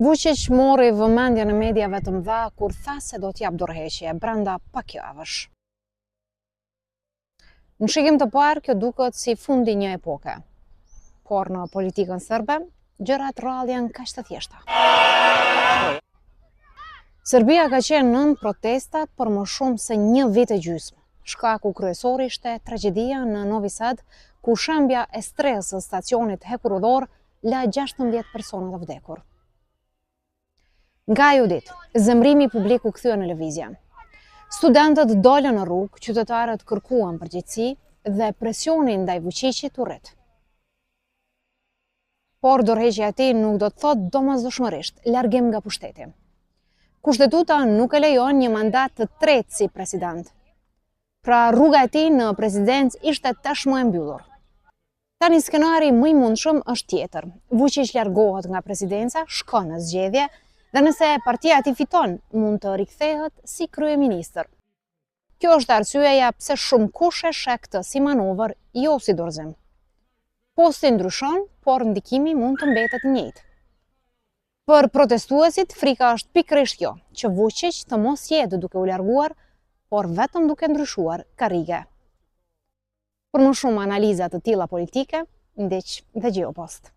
Vučić mori vëmendje në mediave të mëdha kur tha se do t'jap dorëheqje brenda pak javësh. Në shikim të parë, kjo duket si fundi një epoke. Por në politikën serbe, gjërat rrallën kaq të thjeshta. Serbia ka qenë nën protestat për më shumë se një vit e gjysmë. Shkaku kryesor ishte tragjedia në Novi Sad, ku shembja e stresës së stacionit hekurudhor la 16 persona të vdekur. Nga ajo ditë, zemrimi publik u kthye në lëvizje. Studentët dolën në rrugë, qytetarët kërkuan përgjegjësi dhe presioni ndaj Vučićit u rrit. Por dorëheqja e tij nuk do të thotë domosdoshmërisht largim nga pushteti. Kushtetuta nuk e lejon një mandat të tretë si president. Pra rruga e tij në presidencë ishte tashmë e mbyllur. Tani skenari më i mundshëm është tjetër. Vučić largohet nga presidenca, shkon në zgjedhje dhe nëse partia e tij fiton, mund të rikthehet si kryeministër. Kjo është arsyeja pse shumë kush e sheh këtë si manovër, jo si dorëzim. Posti ndryshon, por ndikimi mund të mbetet i njëjtë. Për protestuesit, frika është pikërisht kjo, që Vučić të mos jetë duke u larguar, por vetëm duke ndryshuar karrige. Për më shumë analiza të tilla politike, ndiq dhe Geopost.